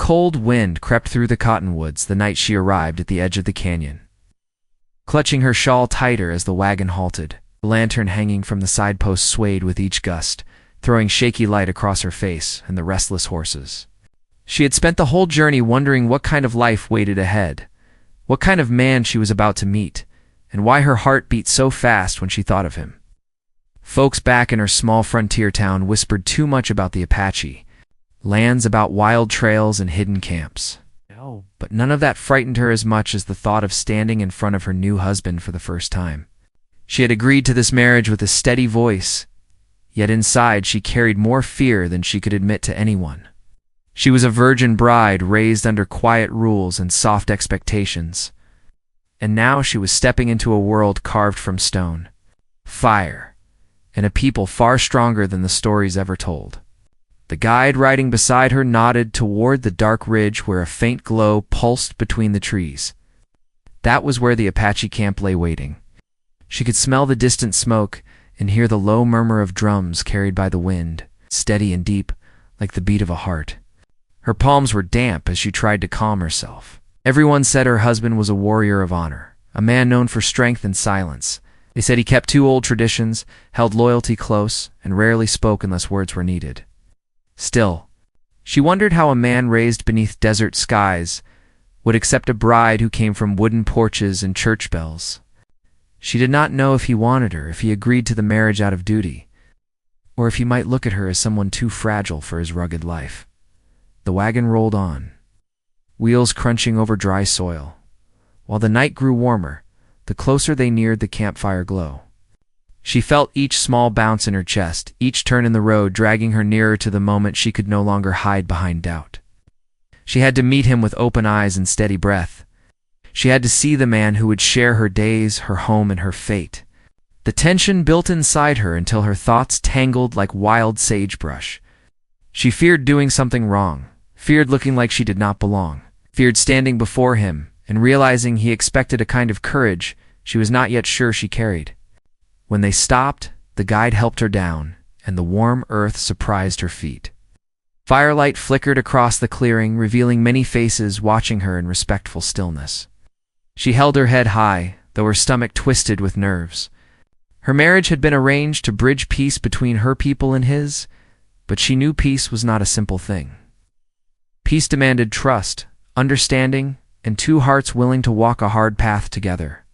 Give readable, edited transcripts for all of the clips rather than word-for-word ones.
cold wind crept through the cottonwoods the night she arrived at the edge of the canyon. Clutching her shawl tighter as the wagon halted, the lantern hanging from the side post swayed with each gust, throwing shaky light across her face and the restless horses. She had spent the whole journey wondering what kind of life waited ahead, what kind of man she was about to meet, and why her heart beat so fast when she thought of him. Folks back in her small frontier town whispered too much about the Apache, lands about wild trails and hidden camps. But none of that frightened her as much as the thought of standing in front of her new husband for the first time. She had agreed to this marriage with a steady voice, yet inside she carried more fear than she could admit to anyone. She was a virgin bride raised under quiet rules and soft expectations, and now she was stepping into a world carved from stone, fire, and a people far stronger than the stories ever told. The guide riding beside her nodded toward the dark ridge where a faint glow pulsed between the trees. That was where the Apache camp lay waiting. She could smell the distant smoke and hear the low murmur of drums carried by the wind, steady and deep, like the beat of a heart. Her palms were damp as she tried to calm herself. Everyone said her husband was a warrior of honor, a man known for strength and silence. They said he kept two old traditions, held loyalty close, and rarely spoke unless words were needed. Still, she wondered how a man raised beneath desert skies would accept a bride who came from wooden porches and church bells. She did not know if he wanted her, if he agreed to the marriage out of duty, or if he might look at her as someone too fragile for his rugged life. The wagon rolled on, wheels crunching over dry soil. While the night grew warmer, the closer they neared the campfire glow. She felt each small bounce in her chest, each turn in the road dragging her nearer to the moment she could no longer hide behind doubt. She had to meet him with open eyes and steady breath. She had to see the man who would share her days, her home, and her fate. The tension built inside her until her thoughts tangled like wild sagebrush. She feared doing something wrong, feared looking like she did not belong, feared standing before him and realizing he expected a kind of courage she was not yet sure she carried. When they stopped, the guide helped her down, and the warm earth surprised her feet. Firelight flickered across the clearing, revealing many faces watching her in respectful stillness. She held her head high, though her stomach twisted with nerves. Her marriage had been arranged to bridge peace between her people and his, but she knew peace was not a simple thing. Peace demanded trust, understanding, and two hearts willing to walk a hard path together.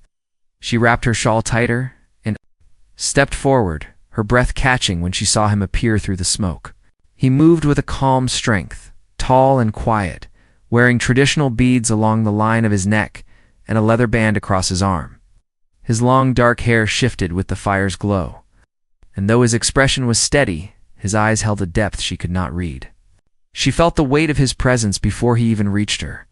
She wrapped her shawl tighter and stepped forward, her breath catching when she saw him appear through the smoke. He moved with a calm strength, tall and quiet, wearing traditional beads along the line of his neck and a leather band across his arm. His long dark hair shifted with the fire's glow, and though his expression was steady, his eyes held a depth she could not read. She felt the weight of his presence before he even reached her.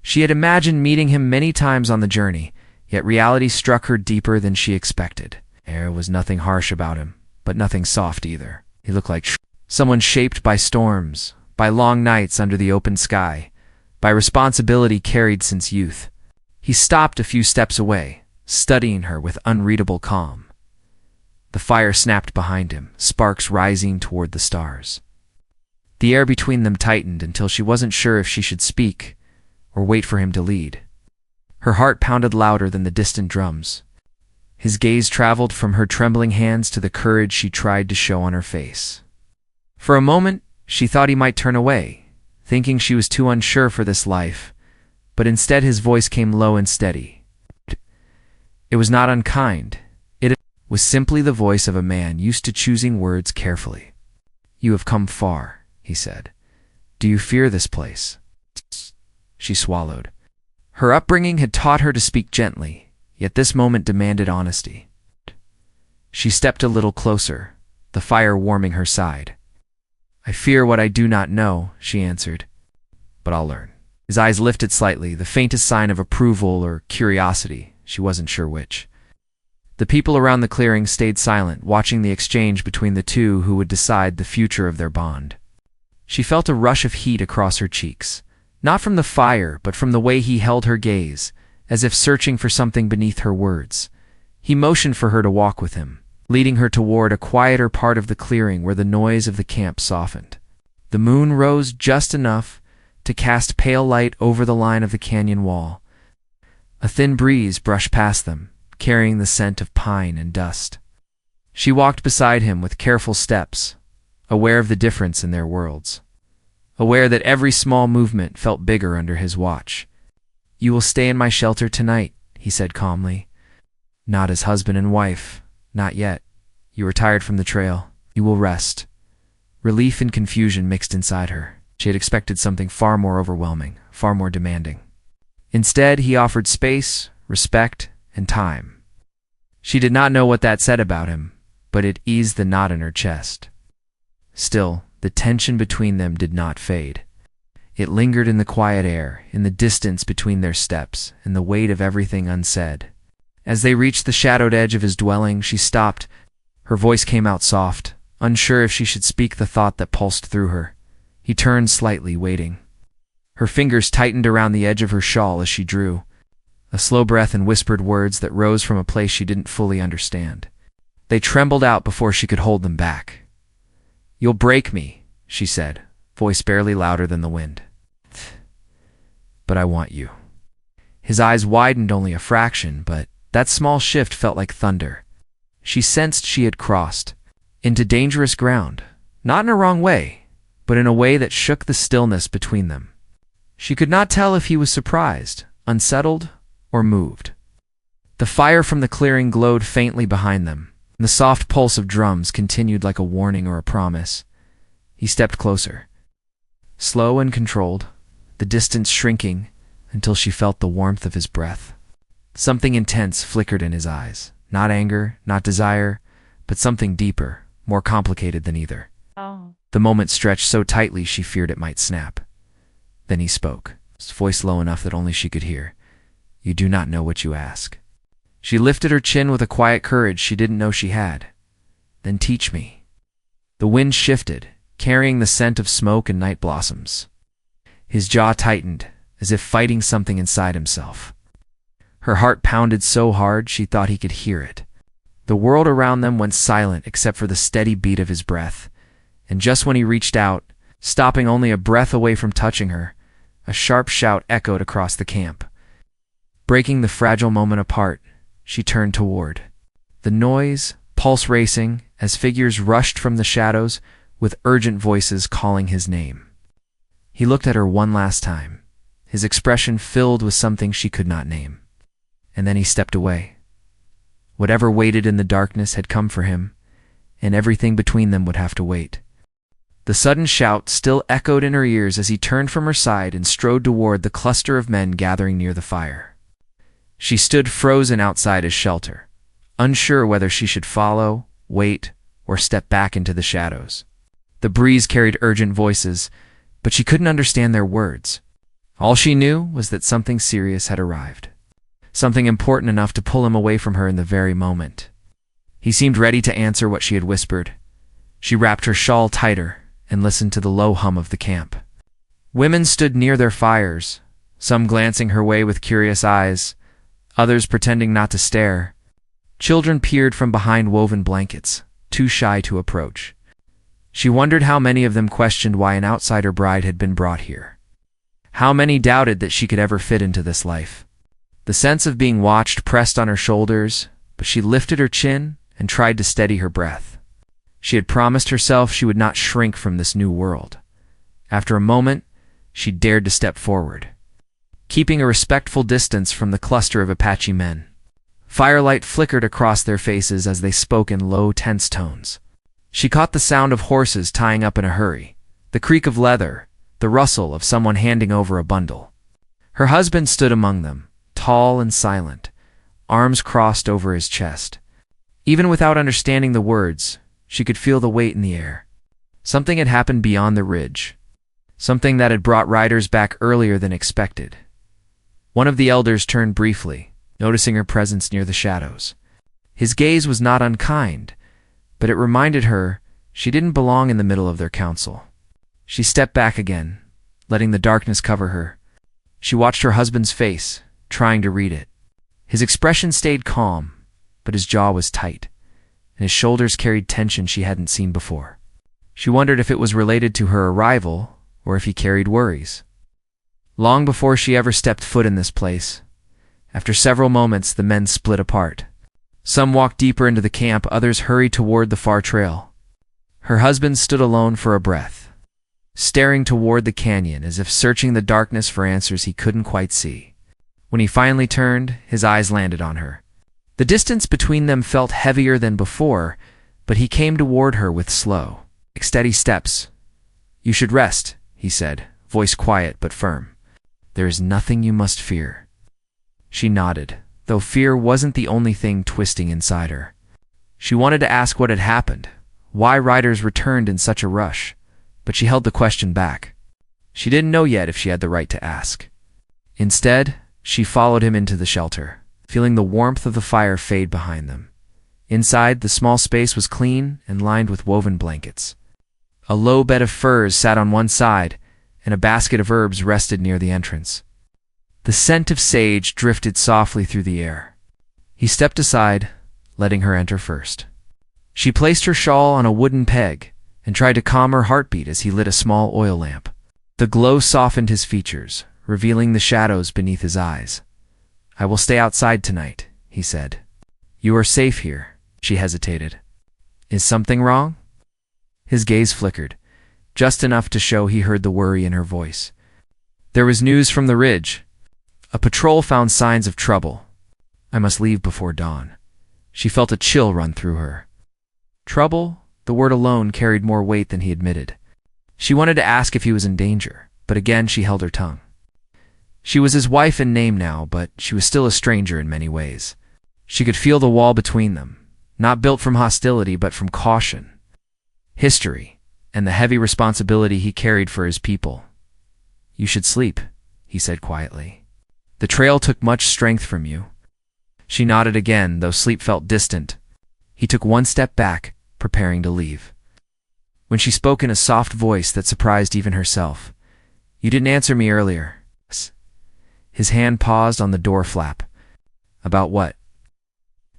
She had imagined meeting him many times on the journey, yet reality struck her deeper than she expected. There was nothing harsh about him, but nothing soft either. He looked like someone shaped by storms, by long nights under the open sky, by responsibility carried since youth. He stopped a few steps away, studying her with unreadable calm. The fire snapped behind him, sparks rising toward the stars. The air between them tightened until she wasn't sure if she should speak or wait for him to lead. Her heart pounded louder than the distant drums. His gaze traveled from her trembling hands to the courage she tried to show on her face. For a moment, she thought he might turn away, thinking she was too unsure for this life, but instead his voice came low and steady. It was not unkind. It was simply the voice of a man used to choosing words carefully. "You have come far," he said. "Do you fear this place?" She swallowed. Her upbringing had taught her to speak gently, yet this moment demanded honesty. She stepped a little closer, the fire warming her side. "I fear what I do not know," she answered, "but I'll learn." His eyes lifted slightly, the faintest sign of approval or curiosity, she wasn't sure which. The people around the clearing stayed silent, watching the exchange between the two who would decide the future of their bond. She felt a rush of heat across her cheeks, not from the fire, but from the way he held her gaze, as if searching for something beneath her words. He motioned for her to walk with him, leading her toward a quieter part of the clearing where the noise of the camp softened. The moon rose just enough to cast pale light over the line of the canyon wall. A thin breeze brushed past them, carrying the scent of pine and dust. She walked beside him with careful steps, aware of the difference in their worlds, aware that every small movement felt bigger under his watch. "You will stay in my shelter tonight," he said calmly. "Not as husband and wife, not yet. You are tired from the trail. You will rest." Relief and confusion mixed inside her. She had expected something far more overwhelming, far more demanding. Instead, he offered space, respect, and time. She did not know what that said about him, but it eased the knot in her chest. Still, the tension between them did not fade. It lingered in the quiet air, in the distance between their steps, in the weight of everything unsaid. As they reached the shadowed edge of his dwelling, she stopped. Her voice came out soft, unsure if she should speak the thought that pulsed through her. He turned slightly, waiting. Her fingers tightened around the edge of her shawl as she drew, a slow breath and whispered words that rose from a place she didn't fully understand. They trembled out before she could hold them back. "You'll break me," she said, voice barely louder than the wind. "But I want you." His eyes widened only a fraction, but that small shift felt like thunder. She sensed she had crossed into dangerous ground, not in a wrong way, but in a way that shook the stillness between them. She could not tell if he was surprised, unsettled, or moved. The fire from the clearing glowed faintly behind them, and the soft pulse of drums continued like a warning or a promise. He stepped closer, slow and controlled, the distance shrinking until she felt the warmth of his breath. Something intense flickered in his eyes, not anger, not desire, but something deeper, more complicated than either. The moment stretched so tightly she feared it might snap. Then he spoke, his voice low enough that only she could hear. "You do not know what you ask." She lifted her chin with a quiet courage she didn't know she had. "Then teach me." The wind shifted, carrying the scent of smoke and night blossoms. His jaw tightened, as if fighting something inside himself. Her heart pounded so hard she thought he could hear it. The world around them went silent except for the steady beat of his breath, and just when he reached out, stopping only a breath away from touching her, a sharp shout echoed across the camp. Breaking the fragile moment apart, she turned toward. The noise, pulse racing, as figures rushed from the shadows with urgent voices calling his name. He looked at her one last time, his expression filled with something she could not name. And then he stepped away. Whatever waited in the darkness had come for him, and everything between them would have to wait. The sudden shout still echoed in her ears as he turned from her side and strode toward the cluster of men gathering near the fire. She stood frozen outside his shelter, unsure whether she should follow, wait, or step back into the shadows. The breeze carried urgent voices, but she couldn't understand their words. All she knew was that something serious had arrived, something important enough to pull him away from her in the very moment. He seemed ready to answer what she had whispered. She wrapped her shawl tighter and listened to the low hum of the camp. Women stood near their fires, some glancing her way with curious eyes, others pretending not to stare. Children peered from behind woven blankets, too shy to approach. She wondered how many of them questioned why an outsider bride had been brought here. How many doubted that she could ever fit into this life. The sense of being watched pressed on her shoulders, but she lifted her chin and tried to steady her breath. She had promised herself she would not shrink from this new world. After a moment, she dared to step forward, keeping a respectful distance from the cluster of Apache men. Firelight flickered across their faces as they spoke in low, tense tones. She caught the sound of horses tying up in a hurry, the creak of leather, the rustle of someone handing over a bundle. Her husband stood among them, tall and silent, arms crossed over his chest. Even without understanding the words, she could feel the weight in the air. Something had happened beyond the ridge, something that had brought riders back earlier than expected. One of the elders turned briefly, noticing her presence near the shadows. His gaze was not unkind, but it reminded her she didn't belong in the middle of their council. She stepped back again, letting the darkness cover her. She watched her husband's face, trying to read it. His expression stayed calm, but his jaw was tight, and his shoulders carried tension she hadn't seen before. She wondered if it was related to her arrival or if he carried worries. long before she ever stepped foot in this place. After several moments, the men split apart. Some walked deeper into the camp, others hurried toward the far trail. Her husband stood alone for a breath, staring toward the canyon as if searching the darkness for answers he couldn't quite see. When he finally turned, his eyes landed on her. The distance between them felt heavier than before, but he came toward her with slow, steady steps. "You should rest," he said, voice quiet but firm. "There is nothing you must fear." She nodded, though fear wasn't the only thing twisting inside her. She wanted to ask what had happened, why riders returned in such a rush, but she held the question back. She didn't know yet if she had the right to ask. Instead, she followed him into the shelter, feeling the warmth of the fire fade behind them. Inside, the small space was clean and lined with woven blankets. A low bed of furs sat on one side, and a basket of herbs rested near the entrance. The scent of sage drifted softly through the air. He stepped aside, letting her enter first. She placed her shawl on a wooden peg and tried to calm her heartbeat as he lit a small oil lamp. The glow softened his features, revealing the shadows beneath his eyes. "I will stay outside tonight," he said. "You are safe here." She hesitated. "Is something wrong?" His gaze flickered, just enough to show he heard the worry in her voice. "There was news from the ridge. A patrol found signs of trouble. I must leave before dawn." She felt a chill run through her. Trouble? The word alone carried more weight than he admitted. She wanted to ask if he was in danger, but again she held her tongue. She was his wife in name now, but she was still a stranger in many ways. She could feel the wall between them, not built from hostility but from caution, history, and the heavy responsibility he carried for his people. "You should sleep," he said quietly. "The trail took much strength from you." She nodded again, though sleep felt distant. He took one step back, preparing to leave, when she spoke in a soft voice that surprised even herself. "You didn't answer me earlier." His hand paused on the door flap. "About what?"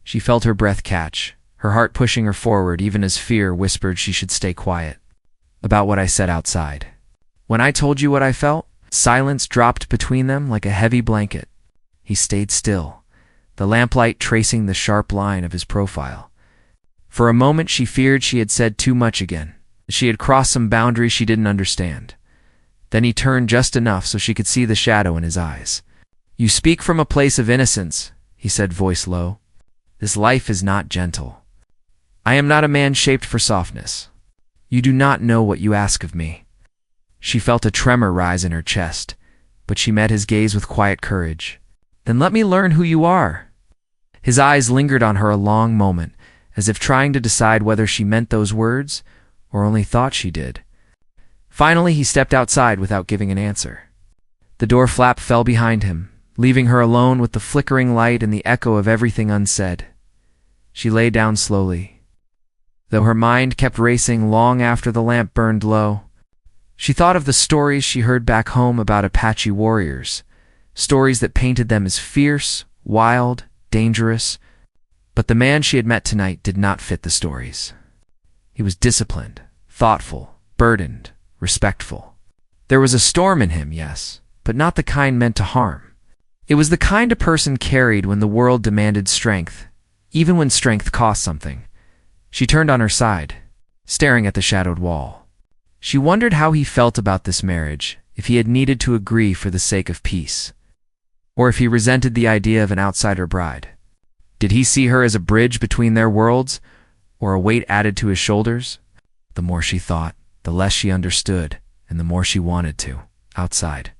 She felt her breath catch, her heart pushing her forward even as fear whispered she should stay quiet. "About what I said outside. When I told you what I felt?" Silence dropped between them like a heavy blanket. He stayed still, the lamplight tracing the sharp line of his profile. For a moment she feared she had said too much again. She had crossed some boundary she didn't understand. Then he turned just enough so she could see the shadow in his eyes. "You speak from a place of innocence," he said, voice low. "This life is not gentle. I am not a man shaped for softness. You do not know what you ask of me." She felt a tremor rise in her chest, but she met his gaze with quiet courage. "Then let me learn who you are." His eyes lingered on her a long moment, as if trying to decide whether she meant those words or only thought she did. Finally, he stepped outside without giving an answer. The door flap fell behind him, leaving her alone with the flickering light and the echo of everything unsaid. She lay down slowly, though her mind kept racing long after the lamp burned low. She thought of the stories she heard back home about Apache warriors, stories that painted them as fierce, wild, dangerous, but the man she had met tonight did not fit the stories. He was disciplined, thoughtful, burdened, respectful. There was a storm in him, yes, but not the kind meant to harm. It was the kind a person carried when the world demanded strength, even when strength cost something. She turned on her side, staring at the shadowed wall. She wondered how he felt about this marriage, if he had needed to agree for the sake of peace, or if he resented the idea of an outsider bride. Did he see her as a bridge between their worlds, or a weight added to his shoulders? The more she thought, the less she understood, and the more she wanted to. Outside,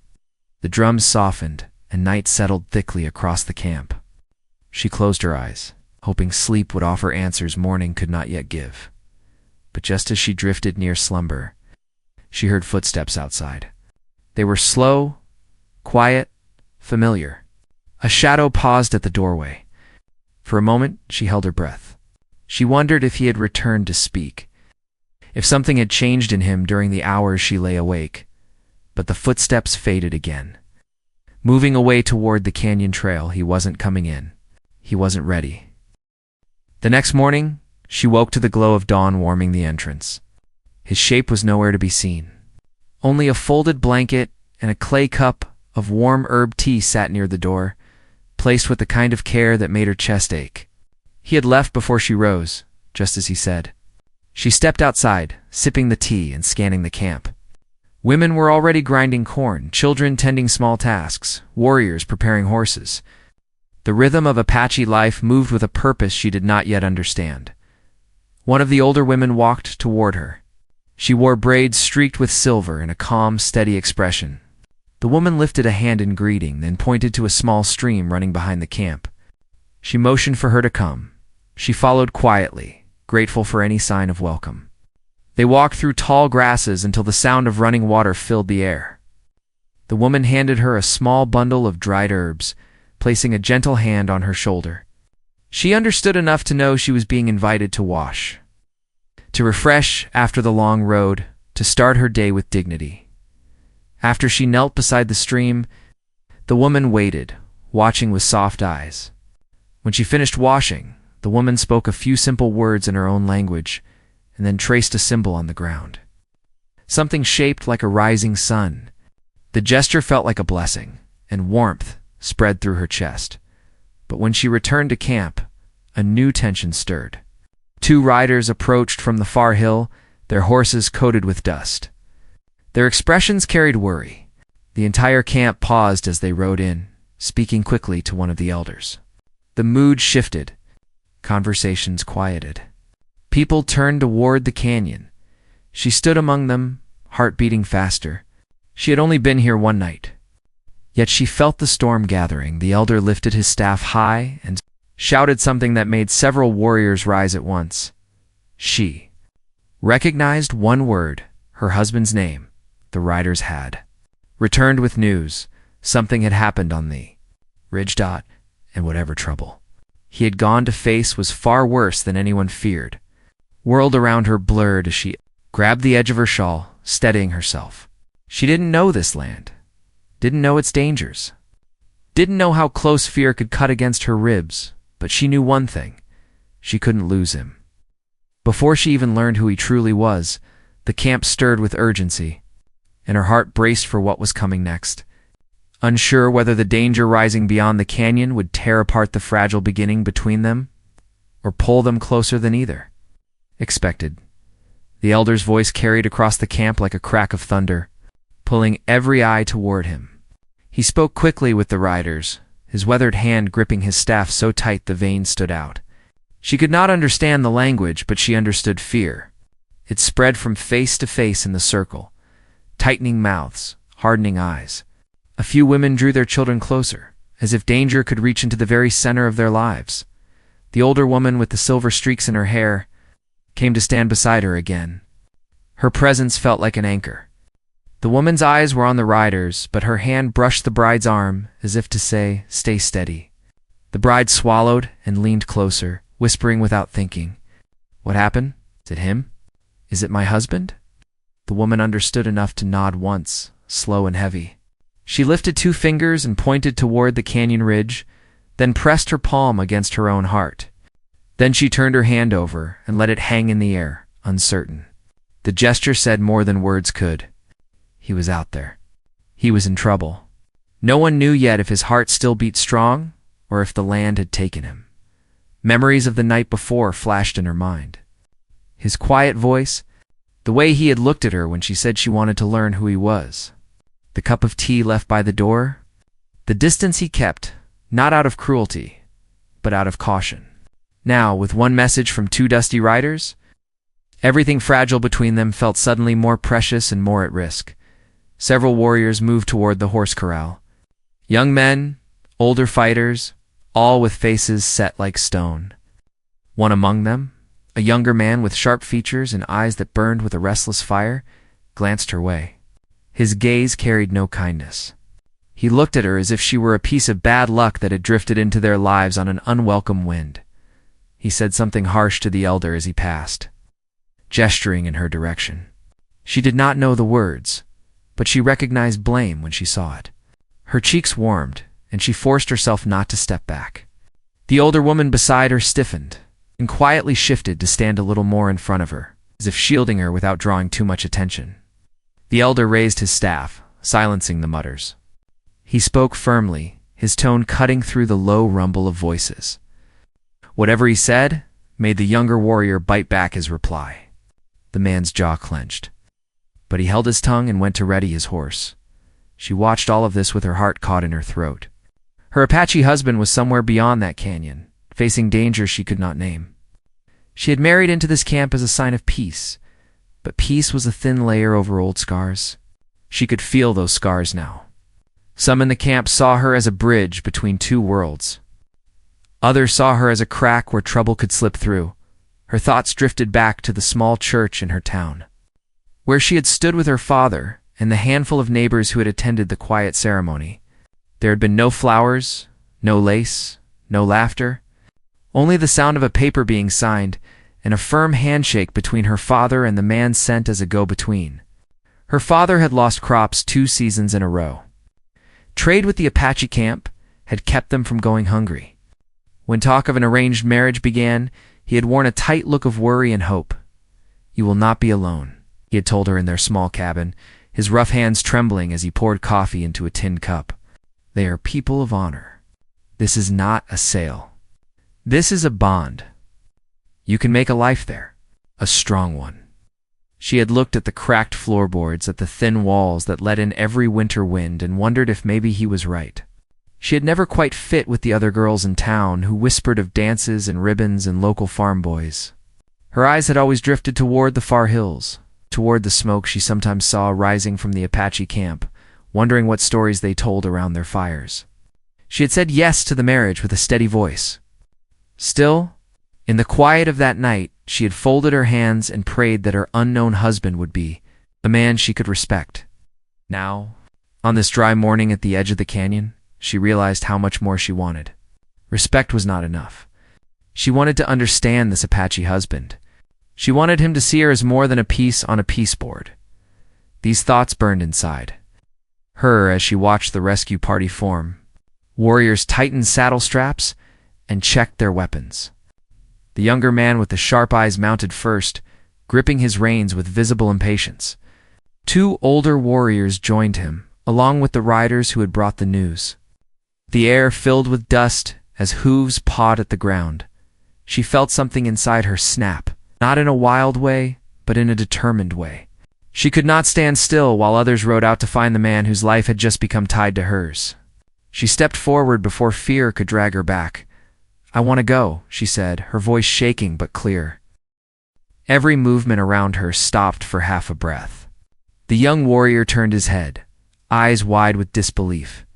the drums softened, and night settled thickly across the camp. She closed her eyes, hoping sleep would offer answers morning could not yet give. But just as she drifted near slumber, she heard footsteps outside. They were slow, quiet, familiar. A shadow paused at the doorway. For a moment, she held her breath. She wondered if he had returned to speak, if something had changed in him during the hours she lay awake. But the footsteps faded again. Moving away toward the canyon trail, he wasn't coming in. He wasn't ready. The next morning, she woke to the glow of dawn warming the entrance. His shape was nowhere to be seen. Only a folded blanket and a clay cup of warm herb tea sat near the door, placed with the kind of care that made her chest ache. He had left before she rose, just as he said. She stepped outside, sipping the tea and scanning the camp. Women were already grinding corn, children tending small tasks, warriors preparing horses. The rhythm of Apache life moved with a purpose she did not yet understand. One of the older women walked toward her. She wore braids streaked with silver and a calm, steady expression. The woman lifted a hand in greeting, then pointed to a small stream running behind the camp. She motioned for her to come. She followed quietly, grateful for any sign of welcome. They walked through tall grasses until the sound of running water filled the air. The woman handed her a small bundle of dried herbs, placing a gentle hand on her shoulder. She understood enough to know she was being invited to wash, to refresh after the long road, to start her day with dignity. After she knelt beside the stream, the woman waited, watching with soft eyes. When she finished washing, the woman spoke a few simple words in her own language, and then traced a symbol on the ground. Something shaped like a rising sun. The gesture felt like a blessing, and warmth spread through her chest. But when she returned to camp, a new tension stirred. Two riders approached from the far hill, their horses coated with dust. Their expressions carried worry. The entire camp paused as they rode in, speaking quickly to one of the elders. The mood shifted. Conversations quieted. People turned toward the canyon. She stood among them, heart beating faster. She had only been here one night. Yet she felt the storm gathering. The elder lifted his staff high and shouted something that made several warriors rise at once. She recognized one word, her husband's name. The riders had returned with news. Something had happened on the ridge. And whatever trouble he had gone to face was far worse than anyone feared. World around her blurred as she grabbed the edge of her shawl, steadying herself. She didn't know this land, didn't know its dangers, didn't know how close fear could cut against her ribs, but she knew one thing: she couldn't lose him. Before she even learned who he truly was, the camp stirred with urgency, and her heart braced for what was coming next. Unsure whether the danger rising beyond the canyon would tear apart the fragile beginning between them, or pull them closer than either expected. The elder's voice carried across the camp like a crack of thunder, pulling every eye toward him. He spoke quickly with the riders, his weathered hand gripping his staff so tight the veins stood out. She could not understand the language, but she understood fear. It spread from face to face in the circle, tightening mouths, hardening eyes. A few women drew their children closer, as if danger could reach into the very center of their lives. The older woman with the silver streaks in her hair came to stand beside her again. Her presence felt like an anchor. The woman's eyes were on the riders, but her hand brushed the bride's arm as if to say, "Stay steady." The bride swallowed and leaned closer, whispering without thinking, "What happened? Is it him? Is it my husband?" The woman understood enough to nod once, slow and heavy. She lifted two fingers and pointed toward the canyon ridge, then pressed her palm against her own heart. Then she turned her hand over and let it hang in the air, uncertain. The gesture said more than words could. He was out there. He was in trouble. No one knew yet if his heart still beat strong or if the land had taken him. Memories of the night before flashed in her mind. His quiet voice, the way he had looked at her when she said she wanted to learn who he was. The cup of tea left by the door. The distance he kept, not out of cruelty, but out of caution. Now, with one message from two dusty riders, everything fragile between them felt suddenly more precious and more at risk. Several warriors moved toward the horse corral. Young men, older fighters, all with faces set like stone. One among them, a younger man with sharp features and eyes that burned with a restless fire, glanced her way. His gaze carried no kindness. He looked at her as if she were a piece of bad luck that had drifted into their lives on an unwelcome wind. He said something harsh to the elder as he passed, gesturing in her direction. She did not know the words, but she recognized blame when she saw it. Her cheeks warmed, and she forced herself not to step back. The older woman beside her stiffened and quietly shifted to stand a little more in front of her, as if shielding her without drawing too much attention. The elder raised his staff, silencing the mutters. He spoke firmly, his tone cutting through the low rumble of voices. Whatever he said made the younger warrior bite back his reply. The man's jaw clenched. But he held his tongue and went to ready his horse. She watched all of this with her heart caught in her throat. Her Apache husband was somewhere beyond that canyon, facing danger she could not name. She had married into this camp as a sign of peace, but peace was a thin layer over old scars. She could feel those scars now. Some in the camp saw her as a bridge between two worlds. Others saw her as a crack where trouble could slip through. Her thoughts drifted back to the small church in her town, where she had stood with her father and the handful of neighbors who had attended the quiet ceremony. There had been no flowers, no lace, no laughter, only the sound of a paper being signed and a firm handshake between her father and the man sent as a go-between. Her father had lost crops 2 seasons in a row. Trade with the Apache camp had kept them from going hungry. When talk of an arranged marriage began, he had worn a tight look of worry and hope. "You will not be alone," he had told her in their small cabin, his rough hands trembling as he poured coffee into a tin cup. "They are people of honor. This is not a sale. This is a bond. You can make a life there, a strong one." She had looked at the cracked floorboards, at the thin walls that let in every winter wind, and wondered if maybe he was right. She had never quite fit with the other girls in town who whispered of dances and ribbons and local farm boys. Her eyes had always drifted toward the far hills, toward the smoke she sometimes saw rising from the Apache camp, wondering what stories they told around their fires. She had said yes to the marriage with a steady voice. Still, in the quiet of that night, she had folded her hands and prayed that her unknown husband would be a man she could respect. Now, on this dry morning at the edge of the canyon, she realized how much more she wanted. Respect was not enough. She wanted to understand this Apache husband. She wanted him to see her as more than a piece on a piece board. These thoughts burned inside her as she watched the rescue party form. Warriors tightened saddle straps and checked their weapons. The younger man with the sharp eyes mounted first, gripping his reins with visible impatience. 2 older warriors joined him, along with the riders who had brought the news. The air filled with dust as hooves pawed at the ground. She felt something inside her snap, not in a wild way, but in a determined way. She could not stand still while others rode out to find the man whose life had just become tied to hers. She stepped forward before fear could drag her back. "I want to go," she said, her voice shaking but clear. Every movement around her stopped for half a breath. The young warrior turned his head, eyes wide with disbelief,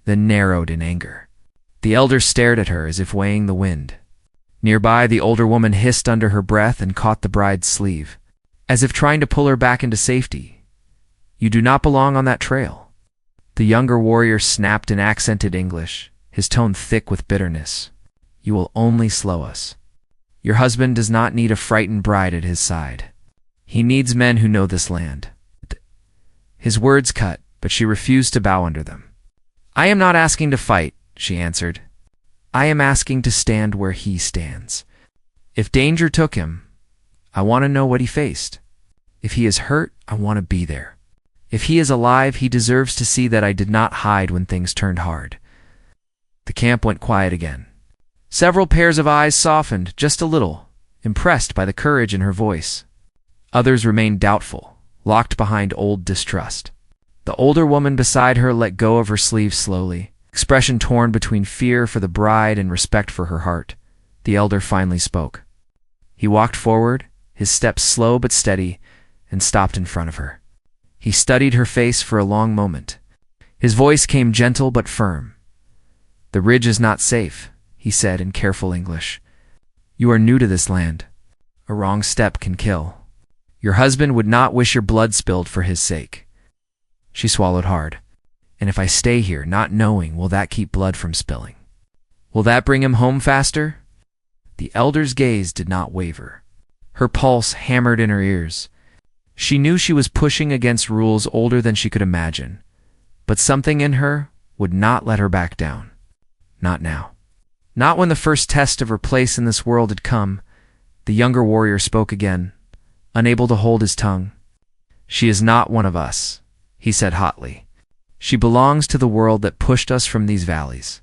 then narrowed in anger. The elder stared at her as if weighing the wind. Nearby, the older woman hissed under her breath and caught the bride's sleeve, as if trying to pull her back into safety. "You do not belong on that trail." The younger warrior snapped in accented English, his tone thick with bitterness. "You will only slow us. Your husband does not need a frightened bride at his side. He needs men who know this land." His words cut, but she refused to bow under them. "I am not asking to fight," she answered. "I am asking to stand where he stands. If danger took him, I want to know what he faced. If he is hurt, I want to be there. If he is alive, he deserves to see that I did not hide when things turned hard." The camp went quiet again. Several pairs of eyes softened just a little, impressed by the courage in her voice. Others remained doubtful, locked behind old distrust. The older woman beside her let go of her sleeve slowly, expression torn between fear for the bride and respect for her heart. The elder finally spoke. He walked forward, his steps slow but steady, and stopped in front of her. He studied her face for a long moment. His voice came gentle but firm. "The ridge is not safe," he said in careful English. "You are new to this land. A wrong step can kill. Your husband would not wish your blood spilled for his sake." She swallowed hard. "And if I stay here, not knowing, will that keep blood from spilling? Will that bring him home faster?" The elder's gaze did not waver. Her pulse hammered in her ears. She knew she was pushing against rules older than she could imagine, but something in her would not let her back down. Not now. Not when the first test of her place in this world had come. The younger warrior spoke again, unable to hold his tongue. "She is not one of us," he said hotly. She belongs to the world that pushed us from these valleys.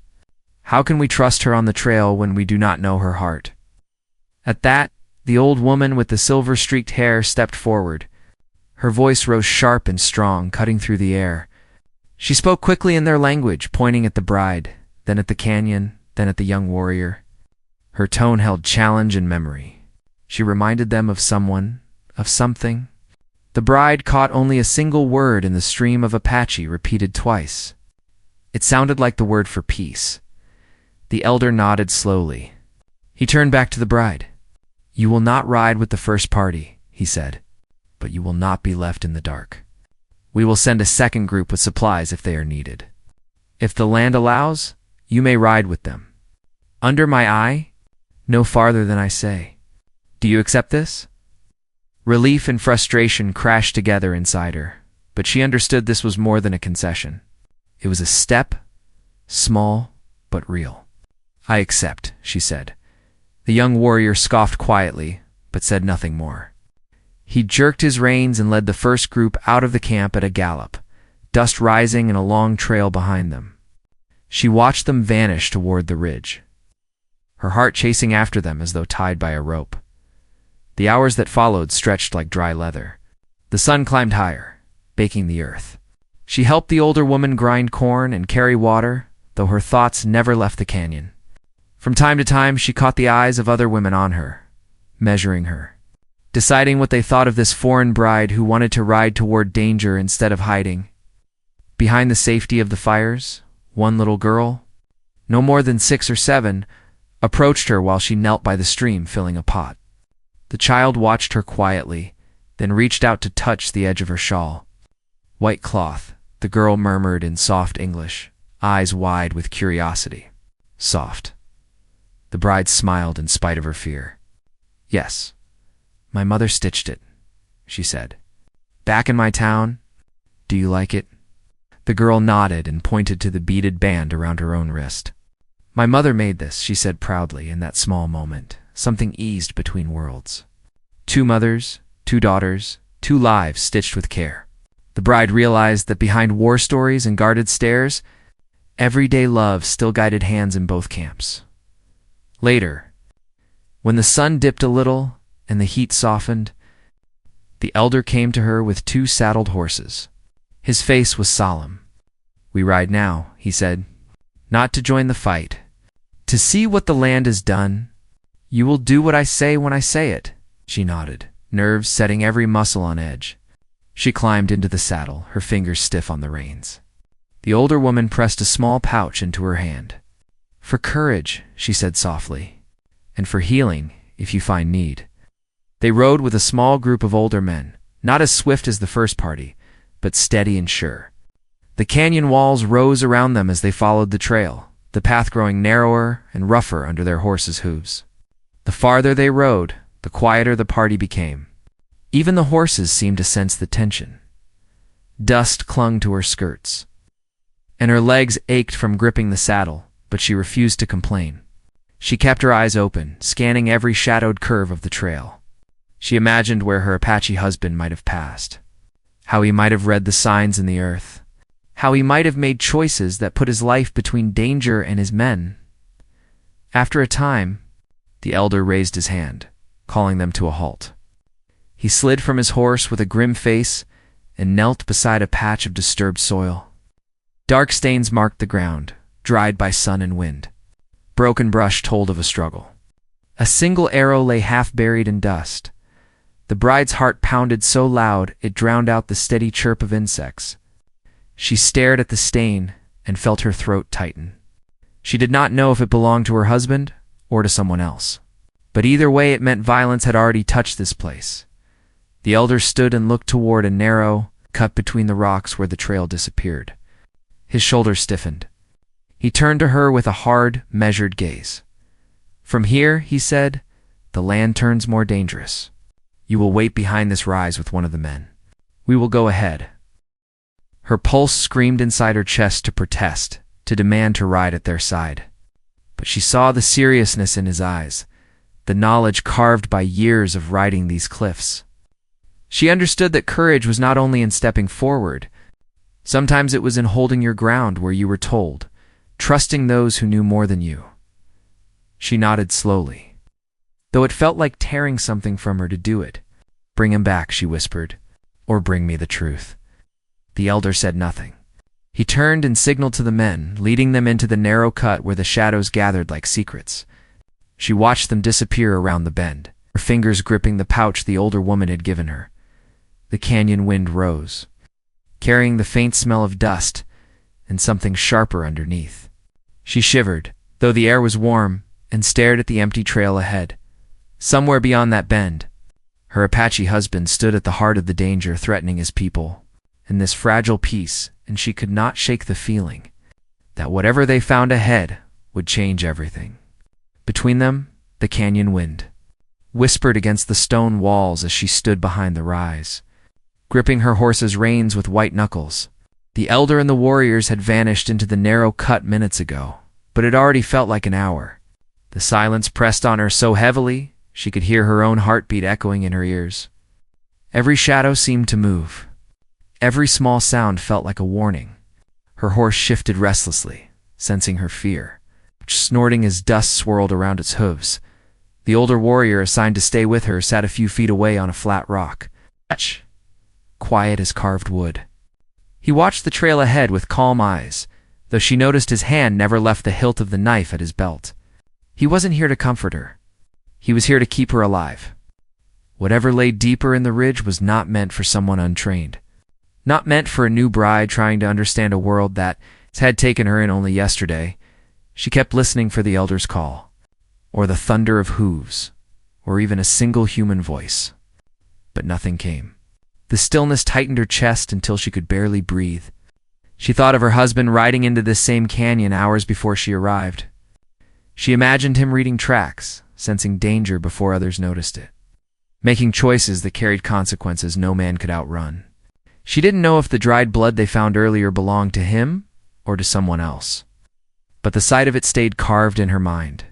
How can we trust her on the trail when we do not know her heart?" At that, the old woman with the silver-streaked hair stepped forward. Her voice rose sharp and strong, cutting through the air. She spoke quickly in their language, pointing at the bride, then at the canyon, then at the young warrior. Her tone held challenge and memory. She reminded them of someone, of something. The bride caught only a single word in the stream of Apache repeated twice. It sounded like the word for peace. The elder nodded slowly. He turned back to the bride. "You will not ride with the first party," he said, "but you will not be left in the dark. We will send a second group with supplies if they are needed. If the land allows, you may ride with them. Under my eye, no farther than I say. Do you accept this?" Relief and frustration crashed together inside her, but she understood this was more than a concession. It was a step, small but real. "I accept," she said. The young warrior scoffed quietly, but said nothing more. He jerked his reins and led the first group out of the camp at a gallop, dust rising in a long trail behind them. She watched them vanish toward the ridge, her heart chasing after them as though tied by a rope. The hours that followed stretched like dry leather. The sun climbed higher, baking the earth. She helped the older woman grind corn and carry water, though her thoughts never left the canyon. From time to time, she caught the eyes of other women on her, measuring her, deciding what they thought of this foreign bride who wanted to ride toward danger instead of hiding. Behind the safety of the fires, one little girl, no more than 6 or 7, approached her while she knelt by the stream filling a pot. The child watched her quietly, then reached out to touch the edge of her shawl. "White cloth," the girl murmured in soft English, eyes wide with curiosity. "Soft." The bride smiled in spite of her fear. "Yes, my mother stitched it," she said. "Back in my town. Do you like it?" The girl nodded and pointed to the beaded band around her own wrist. "My mother made this," she said proudly in that small moment. Something eased between worlds. 2 mothers, 2 daughters, 2 lives stitched with care. The bride realized that behind war stories and guarded stairs, everyday love still guided hands in both camps. Later, when the sun dipped a little and the heat softened, the elder came to her with 2 saddled horses. His face was solemn. "We ride now," he said, "not to join the fight, to see what the land has done. You will do what I say when I say it." She nodded, nerves setting every muscle on edge. She climbed into the saddle, her fingers stiff on the reins. The older woman pressed a small pouch into her hand. "For courage," she said softly, "and for healing, if you find need." They rode with a small group of older men, not as swift as the first party, but steady and sure. The canyon walls rose around them as they followed the trail, the path growing narrower and rougher under their horses' hooves. The farther they rode, the quieter the party became. Even the horses seemed to sense the tension. Dust clung to her skirts, and her legs ached from gripping the saddle, but she refused to complain. She kept her eyes open, scanning every shadowed curve of the trail. She imagined where her Apache husband might have passed, how he might have read the signs in the earth, how he might have made choices that put his life between danger and his men. After a time, the elder raised his hand, calling them to a halt. He slid from his horse with a grim face and knelt beside a patch of disturbed soil. Dark stains marked the ground, dried by sun and wind. Broken brush told of a struggle. A single arrow lay half buried in dust. The bride's heart pounded so loud it drowned out the steady chirp of insects. She stared at the stain and felt her throat tighten. She did not know if it belonged to her husband or to someone else. But either way, it meant violence had already touched this place. The elder stood and looked toward a narrow cut between the rocks where the trail disappeared. His shoulders stiffened. He turned to her with a hard, measured gaze. "From here," he said, "the land turns more dangerous. You will wait behind this rise with one of the men. We will go ahead." Her pulse screamed inside her chest to protest, to demand to ride at their side. But she saw the seriousness in his eyes, the knowledge carved by years of riding these cliffs. She understood that courage was not only in stepping forward, Sometimes it was in holding your ground where you were told, trusting those who knew more than you. She nodded slowly, though it felt like tearing something from her to do it. Bring him back, she whispered, or bring me the truth. The elder said nothing. He turned and signaled to the men, leading them into the narrow cut where the shadows gathered like secrets. She watched them disappear around the bend, her fingers gripping the pouch the older woman had given her. The canyon wind rose, carrying the faint smell of dust and something sharper underneath. She shivered, though the air was warm, and stared at the empty trail ahead. Somewhere beyond that bend, her Apache husband stood at the heart of the danger threatening his people, in this fragile peace, and she could not shake the feeling that whatever they found ahead would change everything. Between them, the canyon wind whispered against the stone walls as she stood behind the rise, gripping her horse's reins with white knuckles. The elder and the warriors had vanished into the narrow cut minutes ago, but it already felt like an hour. The silence pressed on her so heavily she could hear her own heartbeat echoing in her ears. Every shadow seemed to move. Every small sound felt like a warning. Her horse shifted restlessly, sensing her fear, snorting as dust swirled around its hooves. The older warrior assigned to stay with her sat a few feet away on a flat rock, quiet as carved wood. He watched the trail ahead with calm eyes, though she noticed his hand never left the hilt of the knife at his belt. He wasn't here to comfort her. He was here to keep her alive. Whatever lay deeper in the ridge was not meant for someone untrained. Not meant for a new bride trying to understand a world that had taken her in only yesterday. She kept listening for the elder's call, or the thunder of hooves, or even a single human voice. But nothing came. The stillness tightened her chest until she could barely breathe. She thought of her husband riding into this same canyon hours before she arrived. She imagined him reading tracks, sensing danger before others noticed it, making choices that carried consequences no man could outrun. She didn't know if the dried blood they found earlier belonged to him or to someone else, but the sight of it stayed carved in her mind.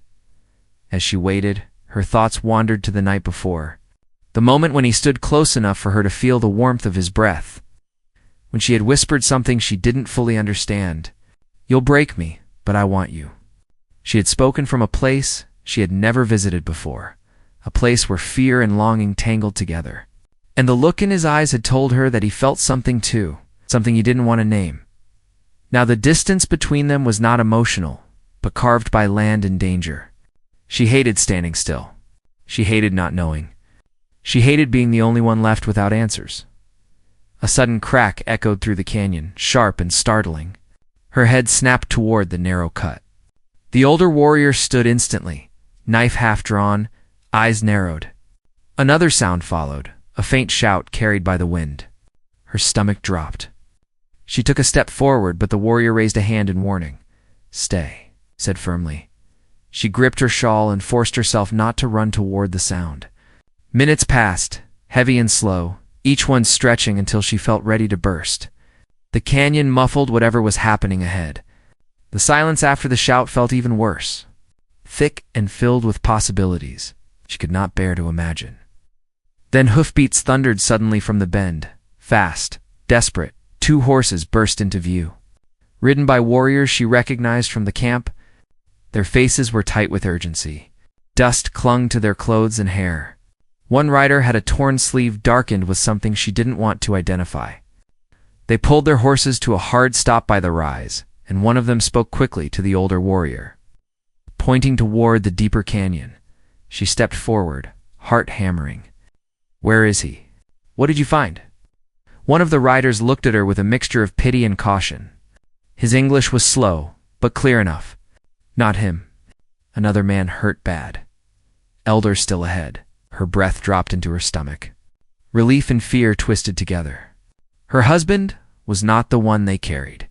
As she waited, her thoughts wandered to the night before, the moment when he stood close enough for her to feel the warmth of his breath, when she had whispered something she didn't fully understand. "You'll break me, but I want you." She had spoken from a place she had never visited before, a place where fear and longing tangled together. And the look in his eyes had told her that he felt something too, something he didn't want to name. Now the distance between them was not emotional, but carved by land and danger. She hated standing still. She hated not knowing. She hated being the only one left without answers. A sudden crack echoed through the canyon, sharp and startling. Her head snapped toward the narrow cut. The older warrior stood instantly, knife half drawn, eyes narrowed. Another sound followed, a faint shout carried by the wind. Her stomach dropped. She took a step forward, but the warrior raised a hand in warning. "Stay," said firmly. She gripped her shawl and forced herself not to run toward the sound. Minutes passed, heavy and slow, each one stretching until she felt ready to burst. The canyon muffled whatever was happening ahead. The silence after the shout felt even worse, thick and filled with possibilities she could not bear to imagine. Then hoofbeats thundered suddenly from the bend, fast, desperate. 2 horses burst into view. Ridden by warriors she recognized from the camp, their faces were tight with urgency. Dust clung to their clothes and hair. One rider had a torn sleeve darkened with something she didn't want to identify. They pulled their horses to a hard stop by the rise, and one of them spoke quickly to the older warrior. Pointing toward the deeper canyon, she stepped forward, heart hammering. "Where is he? What did you find?" One of the riders looked at her with a mixture of pity and caution. His English was slow, but clear enough. "Not him. Another man hurt bad. Elder still ahead." Her breath dropped into her stomach. Relief and fear twisted together. Her husband was not the one they carried,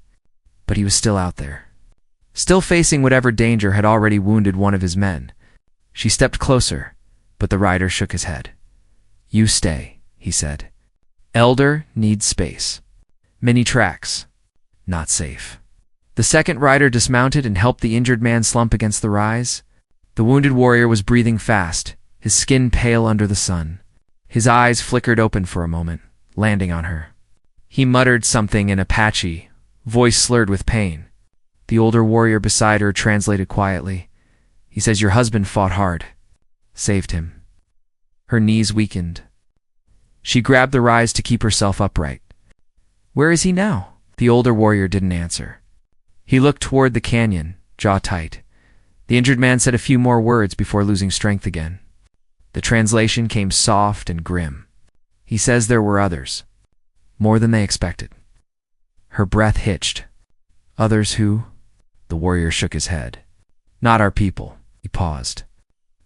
but he was still out there, still facing whatever danger had already wounded one of his men. She stepped closer, but the rider shook his head. "You stay," he said. "Elder needs space. Many tracks. Not safe." The second rider dismounted and helped the injured man slump against the rise. The wounded warrior was breathing fast, his skin pale under the sun. His eyes flickered open for a moment, landing on her. He muttered something in Apache, voice slurred with pain. The older warrior beside her translated quietly. He says your husband fought hard. Saved him. Her knees weakened. She grabbed the rise to keep herself upright. Where is he now? The older warrior didn't answer. He looked toward the canyon, jaw tight. The injured man said a few more words before losing strength again. The translation came soft and grim. He says there were others. More than they expected. Her breath hitched. Others who? The warrior shook his head. Not our people. He paused.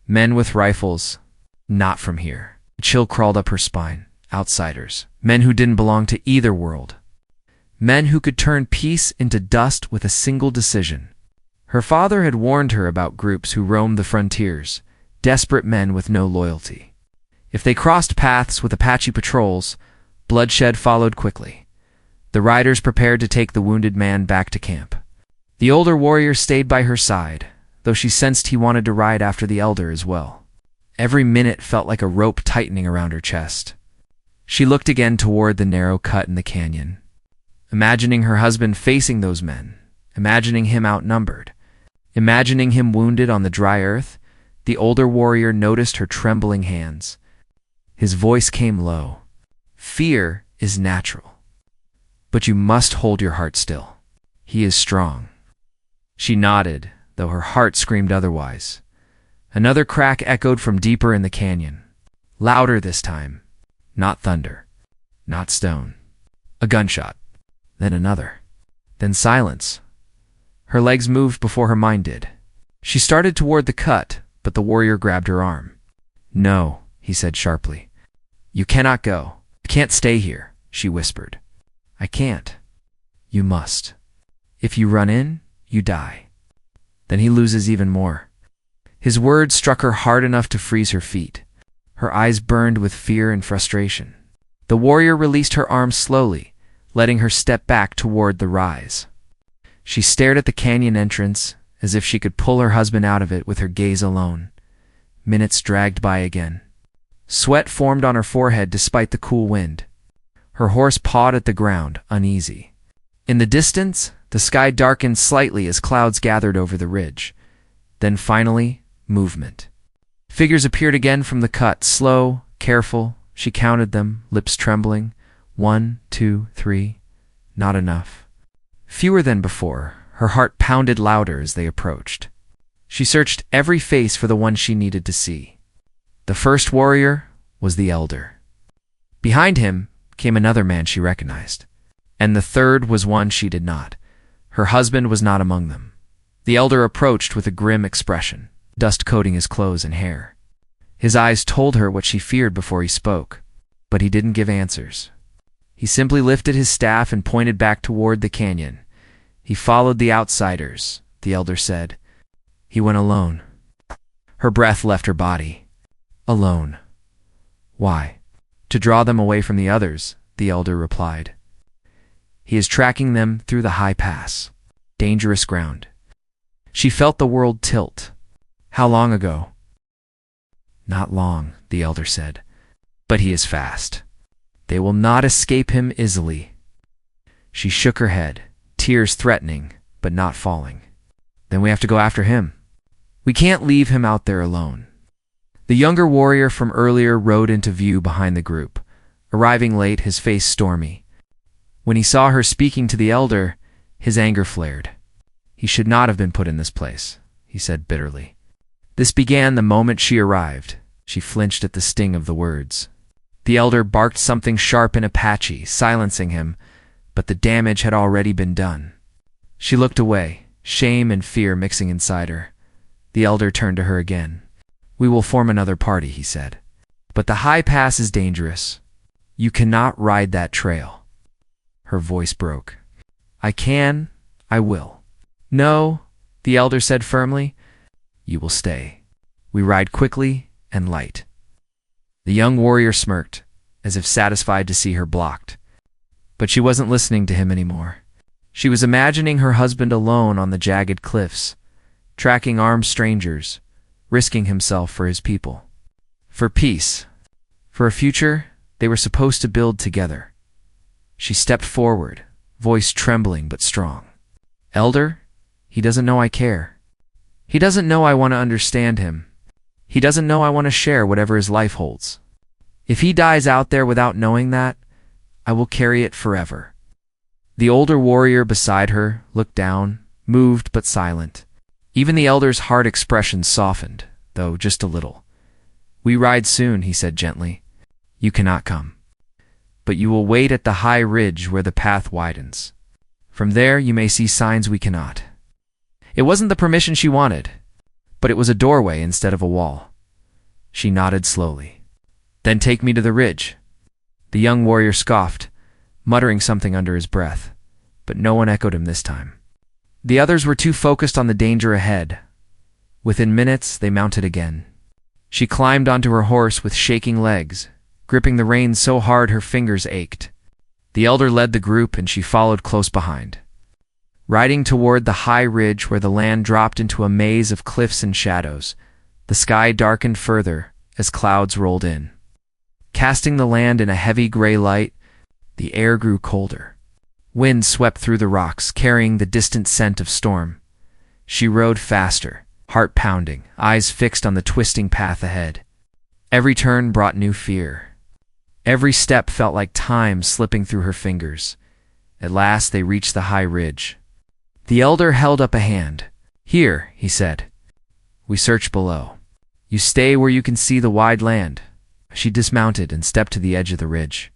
Men with rifles. Not from here. A chill crawled up her spine. Outsiders. Men who didn't belong to either world. Men who could turn peace into dust with a single decision. Her father had warned her about groups who roamed the frontiers, desperate men with no loyalty. If they crossed paths with Apache patrols, bloodshed followed quickly. The riders prepared to take the wounded man back to camp. The older warrior stayed by her side, though she sensed he wanted to ride after the elder as well. Every minute felt like a rope tightening around her chest. She looked again toward the narrow cut in the canyon, imagining her husband facing those men, imagining him outnumbered, imagining him wounded on the dry earth. The older warrior noticed her trembling hands. His voice came low. Fear is natural, but you must hold your heart still. He is strong. She nodded, though her heart screamed otherwise. Another crack echoed from deeper in the canyon. Louder this time. Not thunder. Not stone. A gunshot. Then another. Then silence. Her legs moved before her mind did. She started toward the cut, but the warrior grabbed her arm. No, he said sharply. You cannot go. I can't stay here, she whispered. I can't. You must. If you run in, you die. Then he loses even more. His words struck her hard enough to freeze her feet. Her eyes burned with fear and frustration. The warrior released her arms slowly, letting her step back toward the rise. She stared at the canyon entrance, as if she could pull her husband out of it with her gaze alone. Minutes dragged by again. Sweat formed on her forehead despite the cool wind. Her horse pawed at the ground, uneasy. In the distance, the sky darkened slightly as clouds gathered over the ridge. Then finally, movement. Figures appeared again from the cut, slow, careful. She counted them, lips trembling. 1, 2, 3. Not enough. Fewer than before. Her heart pounded louder as they approached. She searched every face for the one she needed to see. The first warrior was the elder. Behind him came another man she recognized. And the third was one she did not. Her husband was not among them. The elder approached with a grim expression, dust coating his clothes and hair. His eyes told her what she feared before he spoke, but he didn't give answers. He simply lifted his staff and pointed back toward the canyon. He followed the outsiders, the elder said. He went alone. Her breath left her body. Alone. Why? To draw them away from the others, the elder replied. He is tracking them through the high pass. Dangerous ground. She felt the world tilt. How long ago? Not long, the elder said. But he is fast. They will not escape him easily. She shook her head, tears threatening, but not falling. Then we have to go after him. We can't leave him out there alone. The younger warrior from earlier rode into view behind the group, arriving late, his face stormy. When he saw her speaking to the elder, his anger flared. He should not have been put in this place, he said bitterly. This began the moment she arrived. She flinched at the sting of the words. The elder barked something sharp in Apache, silencing him, but the damage had already been done. She looked away, shame and fear mixing inside her. The elder turned to her again. We will form another party, he said. But the high pass is dangerous. You cannot ride that trail. Her voice broke. I can, I will. No, the elder said firmly. You will stay. We ride quickly and light. The young warrior smirked, as if satisfied to see her blocked. But she wasn't listening to him anymore. She was imagining her husband alone on the jagged cliffs, tracking armed strangers, risking himself for his people. For peace. For a future they were supposed to build together. She stepped forward, voice trembling but strong. "Elder, he doesn't know I care. He doesn't know I want to understand him. He doesn't know I want to share whatever his life holds. If he dies out there without knowing that, I will carry it forever." The older warrior beside her looked down, moved but silent. Even the elder's hard expression softened, though just a little. "We ride soon," he said gently. "You cannot come. But you will wait at the high ridge where the path widens. From there you may see signs we cannot." It wasn't the permission she wanted, but it was a doorway instead of a wall. She nodded slowly. "Then take me to the ridge." The young warrior scoffed, muttering something under his breath, but no one echoed him this time. The others were too focused on the danger ahead. Within minutes, they mounted again. She climbed onto her horse with shaking legs, gripping the reins so hard her fingers ached. The elder led the group, and she followed close behind. Riding toward the high ridge where the land dropped into a maze of cliffs and shadows, the sky darkened further as clouds rolled in. Casting the land in a heavy gray light, the air grew colder. Wind swept through the rocks, carrying the distant scent of storm. She rode faster, heart pounding, eyes fixed on the twisting path ahead. Every turn brought new fear. Every step felt like time slipping through her fingers. At last they reached the high ridge. The elder held up a hand. "Here," he said. "We search below. You stay where you can see the wide land." She dismounted and stepped to the edge of the ridge.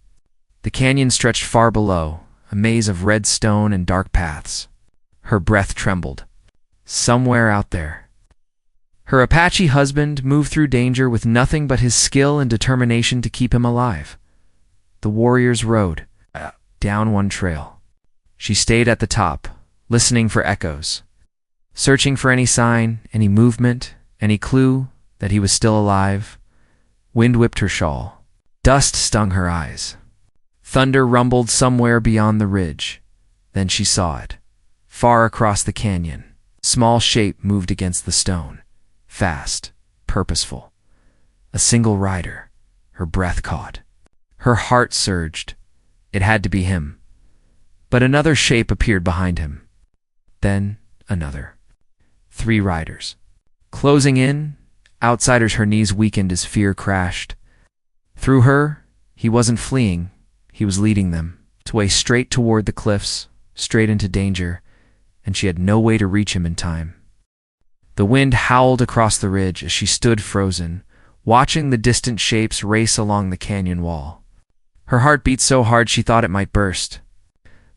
The canyon stretched far below, a maze of red stone and dark paths. Her breath trembled. Somewhere out there. Her Apache husband moved through danger with nothing but his skill and determination to keep him alive. The warriors rode down one trail. She stayed at the top, listening for echoes, searching for any sign, any movement, any clue that he was still alive. Wind whipped her shawl. Dust stung her eyes. Thunder rumbled somewhere beyond the ridge. Then she saw it. Far across the canyon, a small shape moved against the stone. Fast, purposeful. A single rider. Her breath caught. Her heart surged. It had to be him. But another shape appeared behind him. Then another. 3 riders. Closing in, outsiders, her knees weakened as fear crashed. Through her, he wasn't fleeing. He was leading them, away straight toward the cliffs, straight into danger, and she had no way to reach him in time. The wind howled across the ridge as she stood frozen, watching the distant shapes race along the canyon wall. Her heart beat so hard she thought it might burst.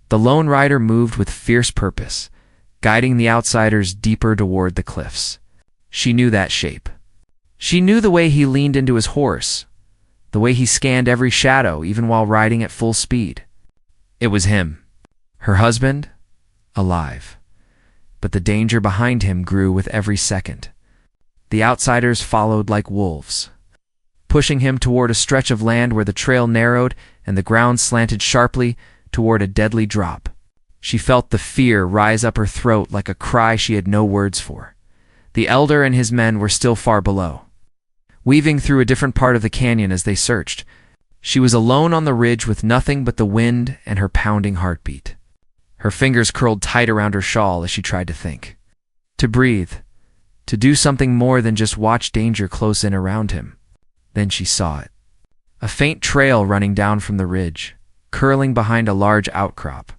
The lone rider moved with fierce purpose, guiding the outsiders deeper toward the cliffs. She knew that shape. She knew the way he leaned into his horse, the way he scanned every shadow even while riding at full speed. It was him. Her husband? Alive. But the danger behind him grew with every second. The outsiders followed like wolves, pushing him toward a stretch of land where the trail narrowed and the ground slanted sharply toward a deadly drop. She felt the fear rise up her throat like a cry she had no words for. The elder and his men were still far below, weaving through a different part of the canyon as they searched. She was alone on the ridge with nothing but the wind and her pounding heartbeat. Her fingers curled tight around her shawl as she tried to think, to breathe, to do something more than just watch danger close in around him. Then she saw it. A faint trail running down from the ridge, curling behind a large outcrop.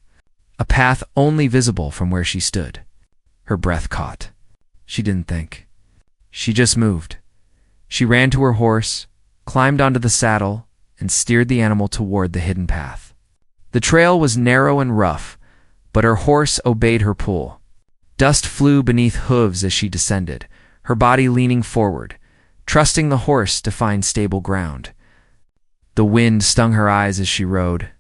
A path only visible from where she stood. Her breath caught. She didn't think. She just moved. She ran to her horse, climbed onto the saddle, and steered the animal toward the hidden path. The trail was narrow and rough, but her horse obeyed her pull. Dust flew beneath hooves as she descended, her body leaning forward, trusting the horse to find stable ground. The wind stung her eyes as she rode.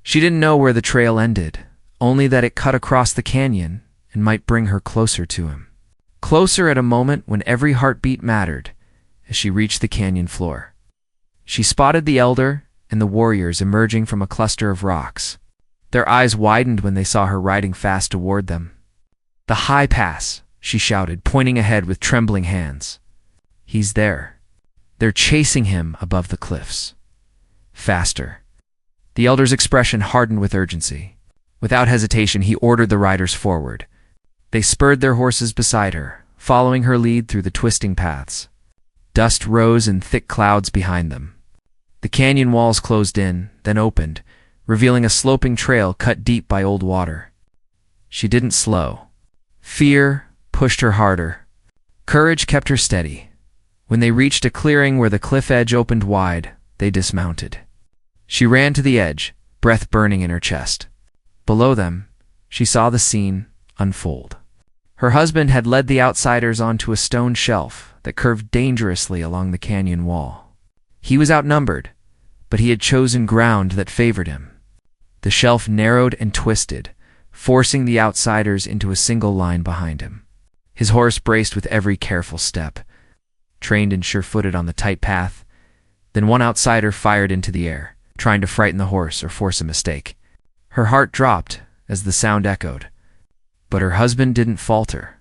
She didn't know where the trail ended, only that it cut across the canyon and might bring her closer to him. Closer at a moment when every heartbeat mattered. As she reached the canyon floor, she spotted the elder and the warriors emerging from a cluster of rocks. Their eyes widened when they saw her riding fast toward them. "The high pass," she shouted, pointing ahead with trembling hands. "He's there. They're chasing him above the cliffs." Faster. The elder's expression hardened with urgency. Without hesitation, he ordered the riders forward. They spurred their horses beside her, following her lead through the twisting paths. Dust rose in thick clouds behind them. The canyon walls closed in, then opened, revealing a sloping trail cut deep by old water. She didn't slow. Fear pushed her harder. Courage kept her steady. When they reached a clearing where the cliff edge opened wide, they dismounted. She ran to the edge, breath burning in her chest. Below them, she saw the scene unfold. Her husband had led the outsiders onto a stone shelf that curved dangerously along the canyon wall. He was outnumbered, but he had chosen ground that favored him. The shelf narrowed and twisted, forcing the outsiders into a single line behind him. His horse braced with every careful step, trained and sure-footed on the tight path. Then one outsider fired into the air, trying to frighten the horse or force a mistake. Her heart dropped as the sound echoed, but her husband didn't falter.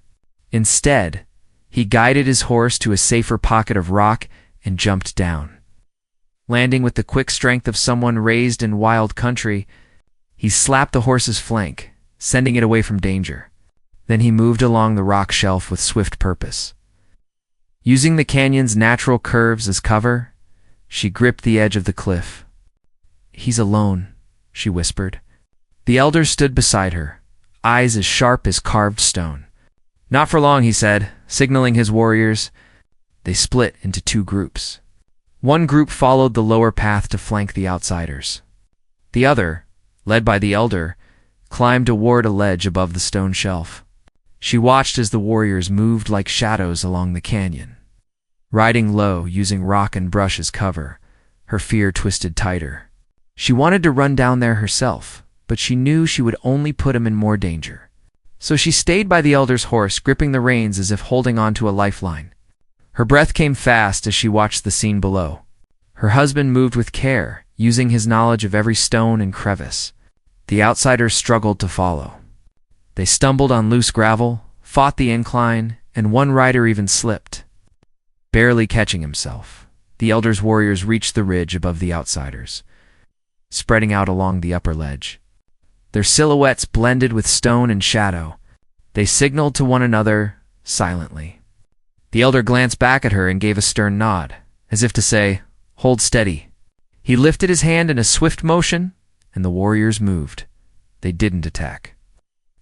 Instead, he guided his horse to a safer pocket of rock and jumped down. Landing with the quick strength of someone raised in wild country, he slapped the horse's flank, sending it away from danger. Then he moved along the rock shelf with swift purpose. Using the canyon's natural curves as cover, she gripped the edge of the cliff. "He's alone," she whispered. The elder stood beside her, eyes as sharp as carved stone. "Not for long," he said, signaling his warriors. They split into two groups. One group followed the lower path to flank the outsiders. The other, led by the elder, climbed toward a ledge above the stone shelf. She watched as the warriors moved like shadows along the canyon. Riding low, using rock and brush as cover, her fear twisted tighter. She wanted to run down there herself, but she knew she would only put him in more danger. So she stayed by the elder's horse, gripping the reins as if holding on to a lifeline. Her breath came fast as she watched the scene below. Her husband moved with care, using his knowledge of every stone and crevice. The outsiders struggled to follow. They stumbled on loose gravel, fought the incline, and one rider even slipped. Barely catching himself, the elder's warriors reached the ridge above the outsiders, spreading out along the upper ledge. Their silhouettes blended with stone and shadow. They signaled to one another silently. The elder glanced back at her and gave a stern nod, as if to say, "Hold steady." He lifted his hand in a swift motion, and the warriors moved. They didn't attack.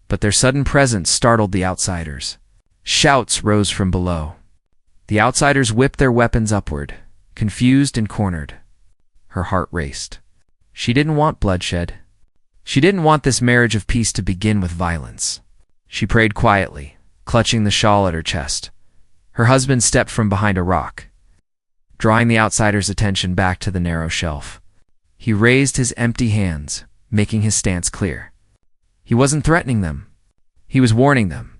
But their sudden presence startled the outsiders. Shouts rose from below. The outsiders whipped their weapons upward, confused and cornered. Her heart raced. She didn't want bloodshed. She didn't want this marriage of peace to begin with violence. She prayed quietly, clutching the shawl at her chest. Her husband stepped from behind a rock, drawing the outsiders' attention back to the narrow shelf. He raised his empty hands, making his stance clear. He wasn't threatening them. He was warning them.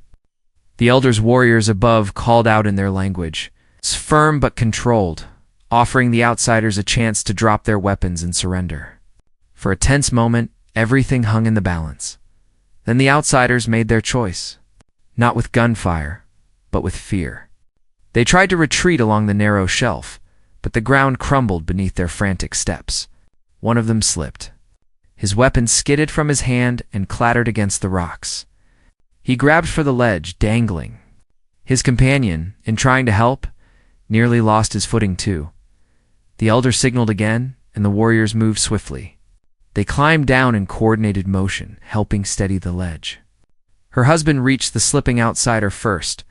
The elder's warriors above called out in their language, firm but controlled, offering the outsiders a chance to drop their weapons and surrender. For a tense moment, everything hung in the balance. Then the outsiders made their choice, not with gunfire, but with fear. They tried to retreat along the narrow shelf, but the ground crumbled beneath their frantic steps. One of them slipped. His weapon skidded from his hand and clattered against the rocks. He grabbed for the ledge, dangling. His companion, in trying to help, nearly lost his footing too. The elder signaled again, and the warriors moved swiftly. They climbed down in coordinated motion, helping steady the ledge. Her husband reached the slipping outsider first.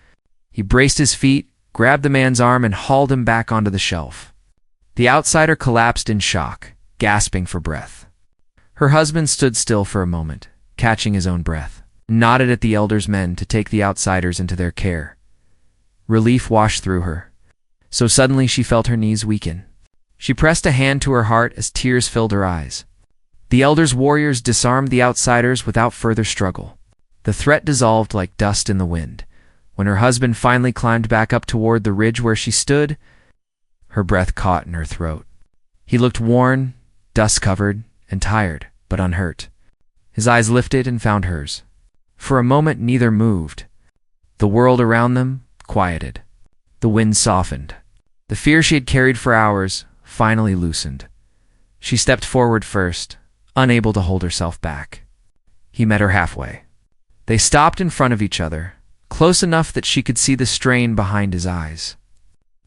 He braced his feet, grabbed the man's arm, and hauled him back onto the shelf. The outsider collapsed in shock, gasping for breath. Her husband stood still for a moment, catching his own breath, nodded at the elder's men to take the outsiders into their care. Relief washed through her. So suddenly she felt her knees weaken. She pressed a hand to her heart as tears filled her eyes. The elder's warriors disarmed the outsiders without further struggle. The threat dissolved like dust in the wind. When her husband finally climbed back up toward the ridge where she stood, her breath caught in her throat. He looked worn, dust-covered, and tired, but unhurt. His eyes lifted and found hers. For a moment neither moved. The world around them quieted. The wind softened. The fear she had carried for hours finally loosened. She stepped forward first, unable to hold herself back. He met her halfway. They stopped in front of each other, close enough that she could see the strain behind his eyes.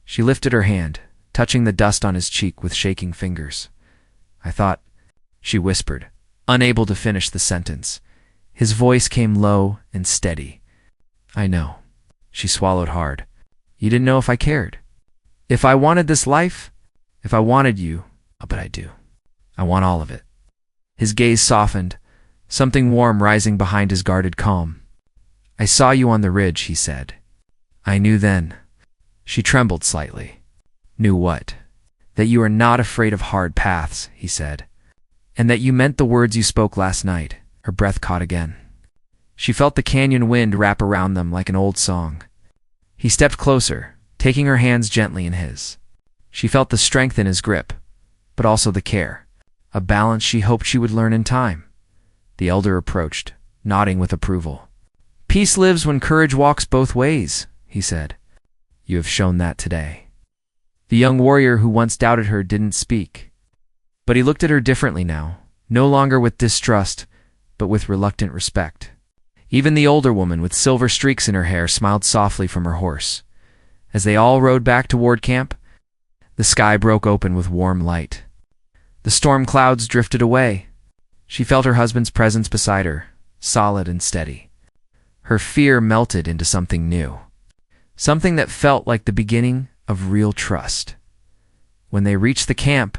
She lifted her hand, touching the dust on his cheek with shaking fingers. "I thought," she whispered, unable to finish the sentence. His voice came low and steady. "I know." She swallowed hard. "You didn't know if I cared. If I wanted this life, if I wanted you, but I do. I want all of it." His gaze softened, something warm rising behind his guarded calm. "I saw you on the ridge," he said. "I knew then." She trembled slightly. "Knew what?" "That you are not afraid of hard paths," he said. "And that you meant the words you spoke last night." Her breath caught again. She felt the canyon wind wrap around them like an old song. He stepped closer, taking her hands gently in his. She felt the strength in his grip, but also the care, a balance she hoped she would learn in time. The elder approached, nodding with approval. "Peace lives when courage walks both ways," he said. "You have shown that today." The young warrior who once doubted her didn't speak. But he looked at her differently now, no longer with distrust, but with reluctant respect. Even the older woman with silver streaks in her hair smiled softly from her horse. As they all rode back toward camp, the sky broke open with warm light. The storm clouds drifted away. She felt her husband's presence beside her, solid and steady. Her fear melted into something new, something that felt like the beginning of real trust. When they reached the camp,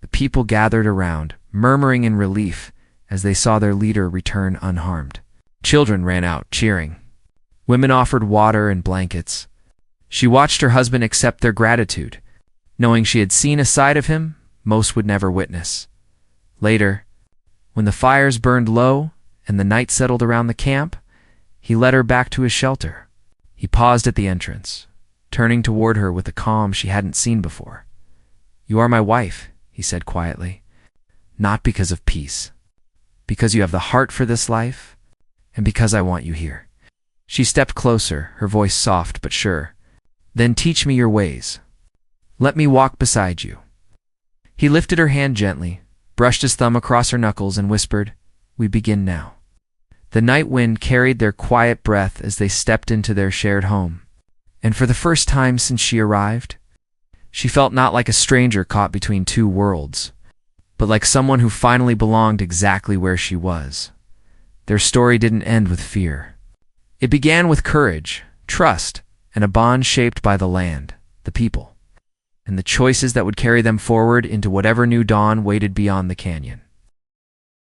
the people gathered around, murmuring in relief as they saw their leader return unharmed. Children ran out, cheering. Women offered water and blankets. She watched her husband accept their gratitude, knowing she had seen a side of him most would never witness. Later, when the fires burned low and the night settled around the camp, he led her back to his shelter. He paused at the entrance, turning toward her with a calm she hadn't seen before. "You are my wife," he said quietly, "not because of peace, because you have the heart for this life, and because I want you here." She stepped closer, her voice soft but sure. "Then teach me your ways. Let me walk beside you." He lifted her hand gently, brushed his thumb across her knuckles, and whispered, "We begin now." The night wind carried their quiet breath as they stepped into their shared home. And for the first time since she arrived, she felt not like a stranger caught between two worlds, but like someone who finally belonged exactly where she was. Their story didn't end with fear. It began with courage, trust, and a bond shaped by the land, the people, and the choices that would carry them forward into whatever new dawn waited beyond the canyon.